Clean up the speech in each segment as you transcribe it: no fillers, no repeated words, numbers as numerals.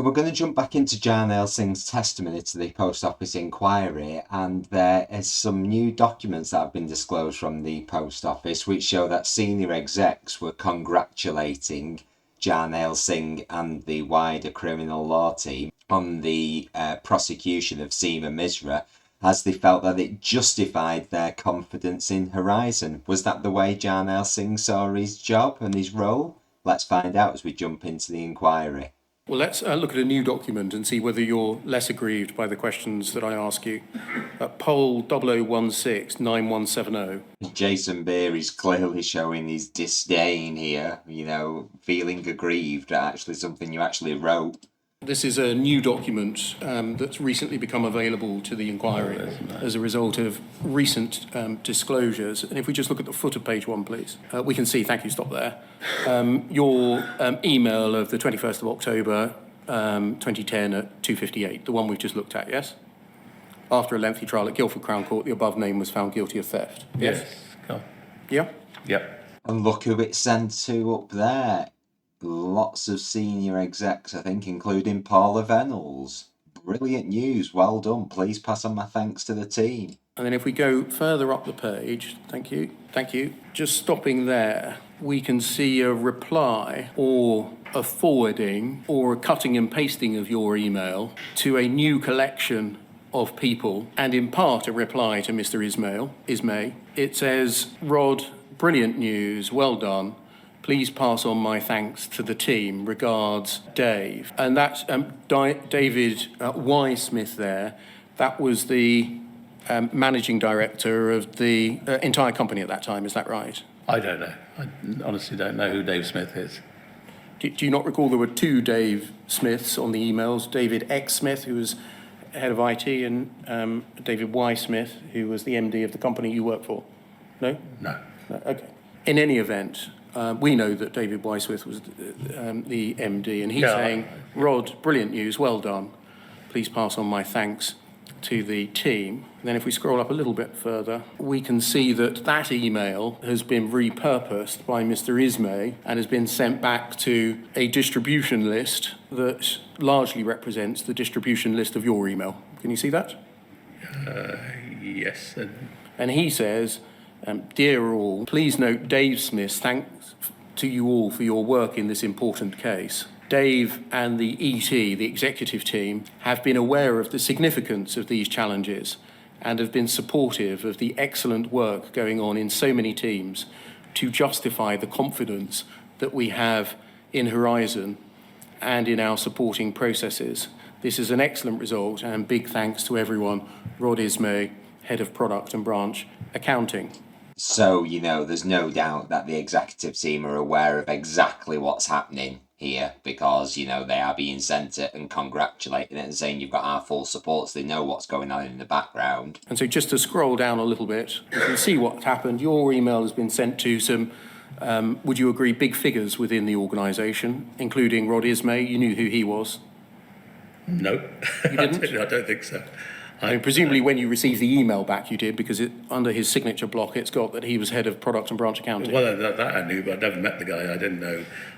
So we're going to jump back into Jarnail Singh's testimony to the Post Office inquiry, and there is some new documents that have been disclosed from the Post Office which show that senior execs were congratulating Jarnail Singh and the wider criminal law team on the prosecution of Misra, as they felt that it justified their confidence in Horizon. Was that the way Jarnail Singh saw his job and his role? Let's find out as we jump into the inquiry. Well, let's look at a new document and see whether you're less aggrieved by the questions that I ask you. Poll 0016-9170. Jason Beer is clearly showing his disdain here, feeling aggrieved at actually something you actually wrote. This is a new document that's recently become available to the inquiry as a result of recent disclosures. And if we just look at the footer page one, please, we can see, thank you, stop there, your email of the 21st of October 2010 at 2:58, the one we've just looked at, yes? After a lengthy trial at Guildford Crown Court, the above name was found guilty of theft. Yes. Cool. Yeah? Yep. And look who it's sent to up there. Lots of senior execs, I think, including Paula Venables. Brilliant news. Well done. Please pass on my thanks to the team. And then if we go further up the page, thank you, just stopping there, we can see a reply or a forwarding or a cutting and pasting of your email to a new collection of people, and in part a reply to Mr. Ismay. It says, Rod, brilliant news, well done. Please pass on my thanks to the team. Regards, Dave. And that's David Y. Smith there. That was the managing director of the entire company at that time. Is that right? I don't know. I honestly don't know who Dave Smith is. Do you not recall there were two Dave Smiths on the emails? David X. Smith, who was head of IT, and David Y. Smith, who was the MD of the company you work for? No? No. Okay. In any event, we know that David Y. Smith was the MD, and he's saying, Rod, brilliant news, well done. Please pass on my thanks to the team. And then if we scroll up a little bit further, we can see that that email has been repurposed by Mr. Ismay and has been sent back to a distribution list that largely represents the distribution list of your email. Can you see that? Yes. And he says, dear all, please note Dave Smith's thanks to you all for your work in this important case. Dave and the ET, the executive team, have been aware of the significance of these challenges and have been supportive of the excellent work going on in so many teams to justify the confidence that we have in Horizon and in our supporting processes. This is an excellent result, and big thanks to everyone. Rod Ismay, Head of Product and Branch Accounting. So, there's no doubt that the executive team are aware of exactly what's happening here, because, they are being sent it and congratulating it and saying you've got our full support, so they know what's going on in the background. And so just to scroll down a little bit, you can see what's happened. Your email has been sent to some, would you agree, big figures within the organisation, including Rod Ismay. You knew who he was? No. You didn't? I don't think so. I mean, presumably when you received the email back you did, because under his signature block it's got that he was head of product and branch accounting. Well, that I knew, but I never met the guy. I didn't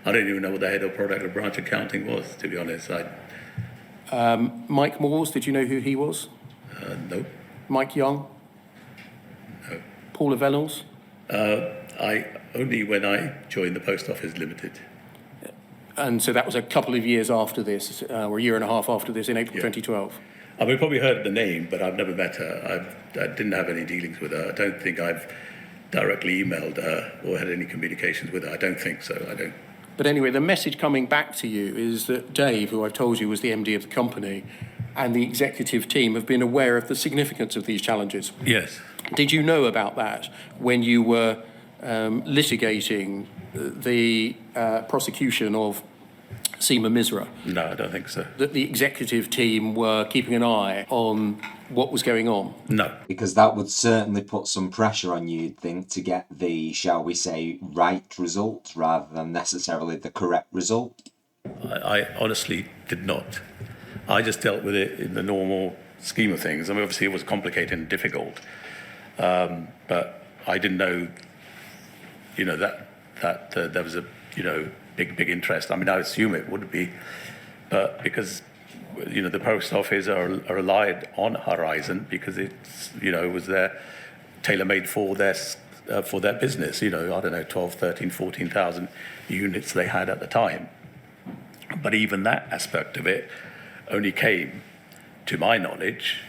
even know what the head of product and branch accounting was, to be honest. Mike Moores, did you know who he was? No. Mike Young? No. Paula Venables? Only when I joined the Post Office Limited. And so that was a couple of years after this, or a year and a half after this, in April 2012. I mean, probably heard the name, but I've never met her. I didn't have any dealings with her. I don't think I've directly emailed her or had any communications with her. I don't think so. I don't. But anyway, the message coming back to you is that Dave, who I've told you was the MD of the company, and the executive team have been aware of the significance of these challenges. Yes. Did you know about that when you were litigating the prosecution of Misra? No, I don't think so. That the executive team were keeping an eye on what was going on? No. Because that would certainly put some pressure on you, you'd think, to get the, shall we say, right result rather than necessarily the correct result. I honestly did not. I just dealt with it in the normal scheme of things. I mean, obviously it was complicated and difficult, but I didn't know, that there was a, big interest. I mean, I assume it would be, but because the post office are relied on Horizon because it's it was there tailor-made for their business. I don't know, 12, 13, 14,000 units they had at the time. But even that aspect of it only came, to my knowledge,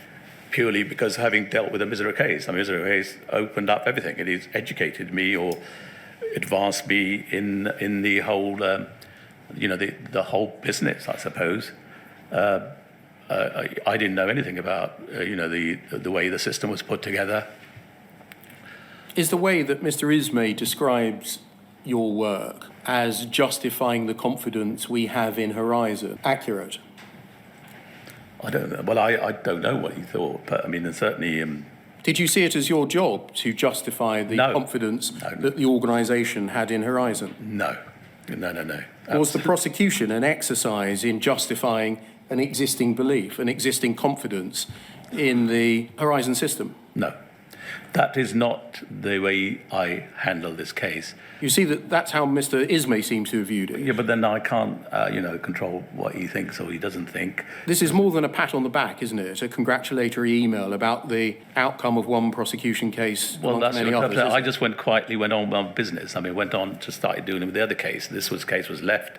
purely because having dealt with the Misra case. The Misra case opened up everything. It has educated me or advanced me in the whole, the whole business, I suppose. I didn't know anything about, the way the system was put together. Is the way that Mr. Ismay describes your work as justifying the confidence we have in Horizon accurate? I don't know. Well, I don't know what he thought, but I mean, certainly. Did you see it as your job to justify the confidence that the organisation had in Horizon? No. Was the prosecution an exercise in justifying an existing belief, an existing confidence in the Horizon system? No. That is not the way I handle this case. You see that's how Mr. Ismay seems to have viewed it. Yeah, but then I can't, control what he thinks or he doesn't think. This is more than a pat on the back, isn't it? A congratulatory email about the outcome of one prosecution case. Well, that's many others. I just went on with my business. I mean, went on to start doing it with the other case. Case was left.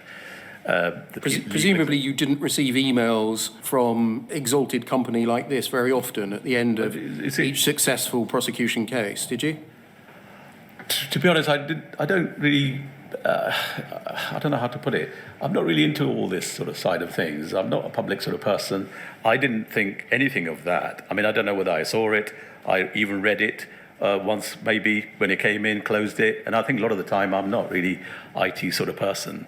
Presumably you didn't receive emails from exalted company like this very often at the end of each successful prosecution case, did you? To be honest, I don't really, I don't know how to put it. I'm not really into all this sort of side of things. I'm not a public sort of person. I didn't think anything of that. I mean, I don't know whether I saw it. I even read it once maybe when it came in, closed it. And I think a lot of the time I'm not really IT sort of person.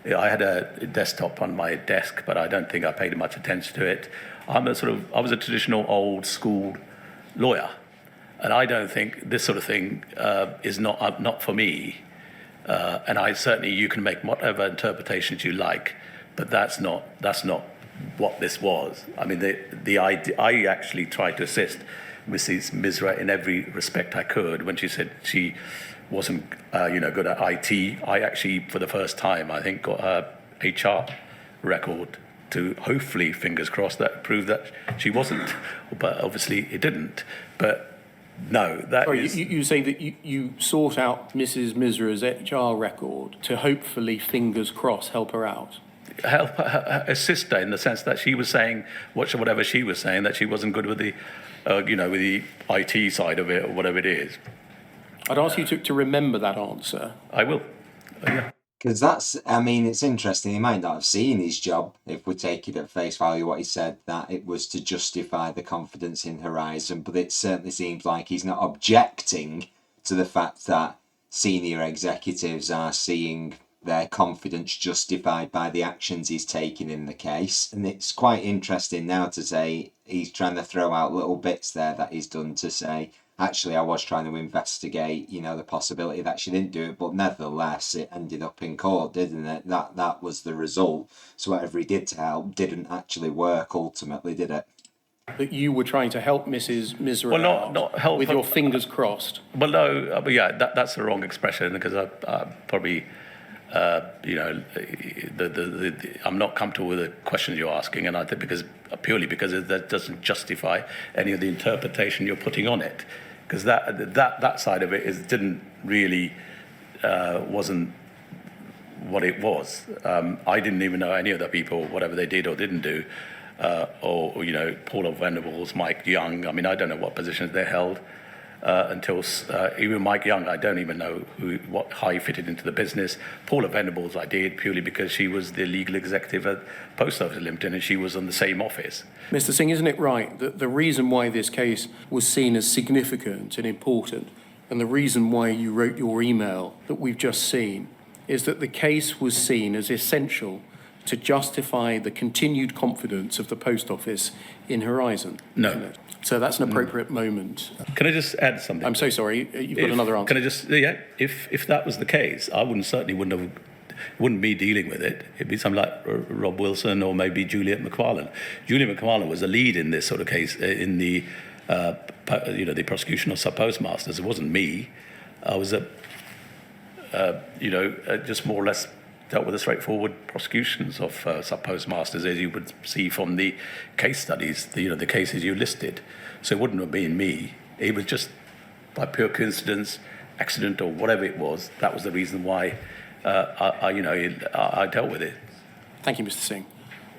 I had a desktop on my desk, but I don't think I paid much attention to it. I was a traditional old school lawyer, and I don't think this sort of thing is not for me. And you can make whatever interpretations you like, but that's not what this was. I mean, I actually tried to assist Mrs. Misra in every respect I could when she said she wasn't good at IT. I actually, for the first time, I think, got her HR record to hopefully, fingers crossed, that proved that she wasn't. But obviously it didn't. But no, you say that you sought out Mrs. Misra's HR record to hopefully, fingers crossed, help her out? Help her, assist her in the sense that she was saying whatever she was saying, that she wasn't good with the, with the IT side of it or whatever it is. I'd ask you to remember that answer. I will. Yeah. Because it's interesting. He might not have seen his job, if we take it at face value, what he said, that it was to justify the confidence in Horizon, but it certainly seems like he's not objecting to the fact that senior executives are seeing their confidence justified by the actions he's taking in the case. And it's quite interesting now to say he's trying to throw out little bits there that he's done to say, actually, I was trying to investigate, the possibility that she didn't do it, but nevertheless, it ended up in court, didn't it? That was the result. So whatever he did to help didn't actually work ultimately, did it? That you were trying to help Mrs. Misra not help with your fingers crossed. Well, no, but yeah, that's the wrong expression because I probably, I'm not comfortable with the questions you're asking, and I think because that doesn't justify any of the interpretation you're putting on it. Because that side of it didn't really wasn't what it was. I didn't even know any of the people, whatever they did or didn't do, or Paula Venables, Mike Young. I mean, I don't know what positions they held until even Mike Young. I don't even know how he fitted into the business. Paula Venables, I did purely because she was the legal executive at Post Office Limited, and she was on the same office. Mr. Singh, isn't it right that the reason why this case was seen as significant and important, and the reason why you wrote your email that we've just seen, is that the case was seen as essential to justify the continued confidence of the Post Office in Horizon? No. So that's an appropriate moment. Can I just add something? I'm so sorry. You've got another answer. Can I just, if that was the case, I wouldn't be dealing with it. It'd be something like Rob Wilson or maybe Juliet McFarlane. Juliet McFarlane was the lead in this sort of case in the, the prosecution of sub-postmasters. It wasn't me. I was just more or less dealt with the straightforward prosecutions of sub-postmasters, as you would see from the case studies, the cases you listed. So it wouldn't have been me. It was just by pure coincidence, accident, or whatever it was. That was the reason why I dealt with it. Thank you, Mr. Singh.